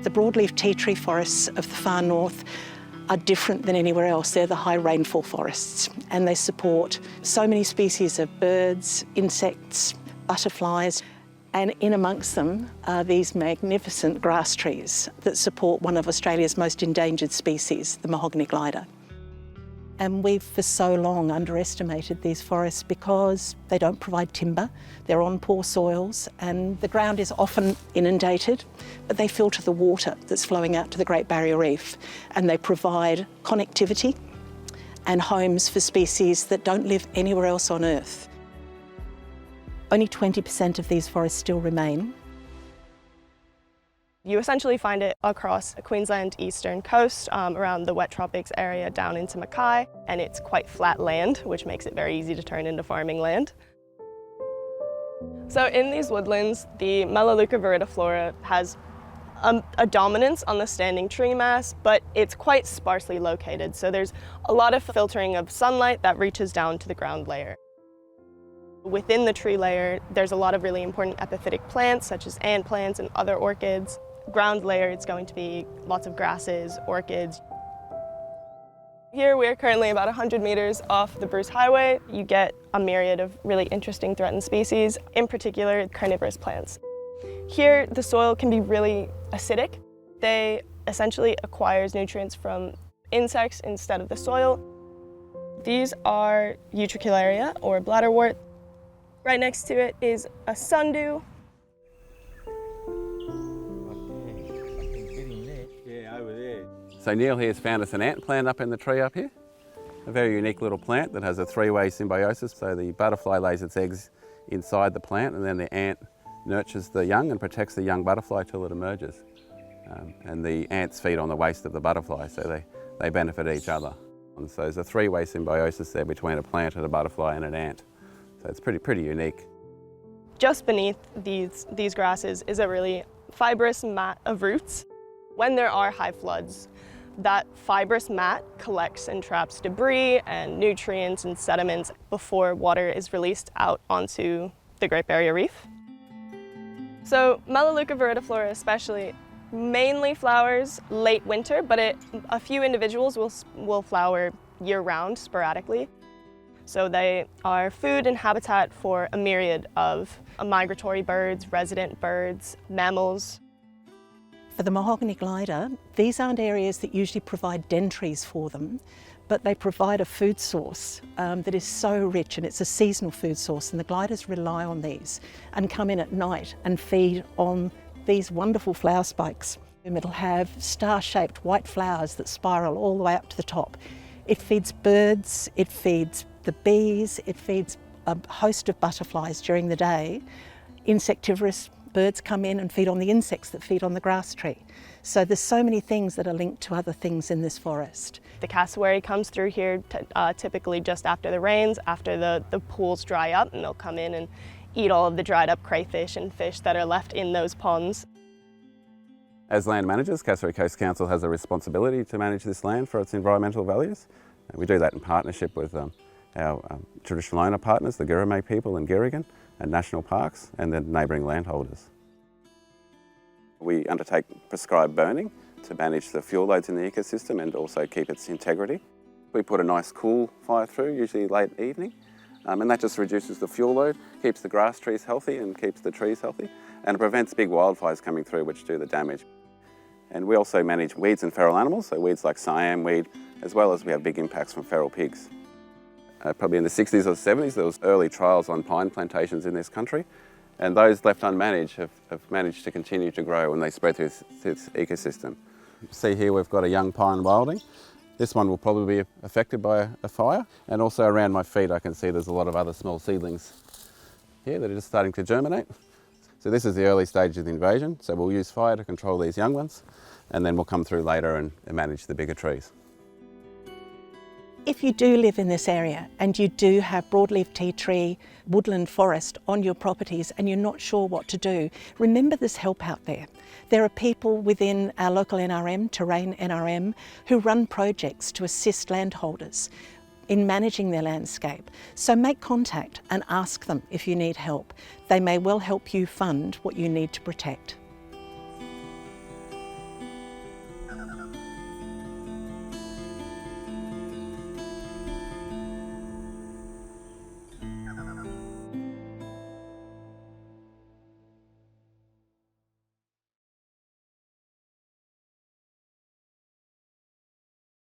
The broadleaf tea-tree forests of the far north are different than anywhere else. They're the high rainfall forests, and they support so many species of birds, insects, butterflies, and in amongst them are these magnificent grass trees that support one of Australia's most endangered species, the mahogany glider. And we've for so long underestimated these forests because they don't provide timber, they're on poor soils, and the ground is often inundated, but they filter the water that's flowing out to the Great Barrier Reef, and they provide connectivity and homes for species that don't live anywhere else on Earth. Only 20% of these forests still remain. You essentially find it across the Queensland eastern coast, around the Wet Tropics area down into Mackay, and it's quite flat land, which makes it very easy to turn into farming land. So in these woodlands, the Melaleuca viridiflora has a dominance on the standing tree mass, but it's quite sparsely located, so there's a lot of filtering of sunlight that reaches down to the ground layer. Within the tree layer, there's a lot of really important epiphytic plants, such as ant plants and other orchids. Ground layer, it's going to be lots of grasses, orchids. Here we're currently about 100 meters off the Bruce Highway. You get a myriad of really interesting threatened species, in particular carnivorous plants. Here the soil can be really acidic. They essentially acquires nutrients from insects instead of the soil. These are Utricularia or bladderwort. Right next to it is a sundew. So Neil here's found us an ant plant up in the tree up here. A very unique little plant that has a three-way symbiosis. So the butterfly lays its eggs inside the plant, and then the ant nurtures the young and protects the young butterfly till it emerges. And the ants feed on the waste of the butterfly, so they benefit each other. And so there's a three-way symbiosis there between a plant and a butterfly and an ant. So it's pretty unique. Just beneath these grasses is a really fibrous mat of roots. When there are high floods, that fibrous mat collects and traps debris and nutrients and sediments before water is released out onto the Great Barrier Reef. So Melaleuca viridiflora especially mainly flowers late winter, but a few individuals will flower year-round sporadically. So they are food and habitat for a myriad of migratory birds, resident birds, mammals. For the mahogany glider, these aren't areas that usually provide den trees for them, but they provide a food source that is so rich, and it's a seasonal food source, and the gliders rely on these and come in at night and feed on these wonderful flower spikes. It'll have star-shaped white flowers that spiral all the way up to the top. It feeds birds, it feeds the bees, it feeds a host of butterflies during the day. Insectivorous birds come in and feed on the insects that feed on the grass tree. So there's so many things that are linked to other things in this forest. The cassowary comes through here typically just after the rains, after the pools dry up, and they'll come in and eat all of the dried up crayfish and fish that are left in those ponds. As land managers, Cassowary Coast Council has a responsibility to manage this land for its environmental values. And we do that in partnership with our traditional owner partners, the Girramay people in Girrigan, and national parks, and the neighbouring landholders. We undertake prescribed burning to manage the fuel loads in the ecosystem and also keep its integrity. We put a nice cool fire through, usually late evening, and that just reduces the fuel load, keeps the grass trees healthy and keeps the trees healthy, and it prevents big wildfires coming through which do the damage. And we also manage weeds and feral animals, so weeds like siam weed, as well as we have big impacts from feral pigs. Probably in the 60s or 70s, there was early trials on pine plantations in this country, and those left unmanaged have managed to continue to grow when they spread through its ecosystem. See here we've got a young pine wilding. This one will probably be affected by a fire, and also around my feet I can see there's a lot of other small seedlings here that are just starting to germinate. So this is the early stage of the invasion, so we'll use fire to control these young ones, and then we'll come through later and manage the bigger trees. If you do live in this area and you do have broadleaf tea-tree woodland forest on your properties and you're not sure what to do, remember there's help out there. There are people within our local NRM, Terrain NRM, who run projects to assist landholders in managing their landscape. So make contact and ask them if you need help. They may well help you fund what you need to protect.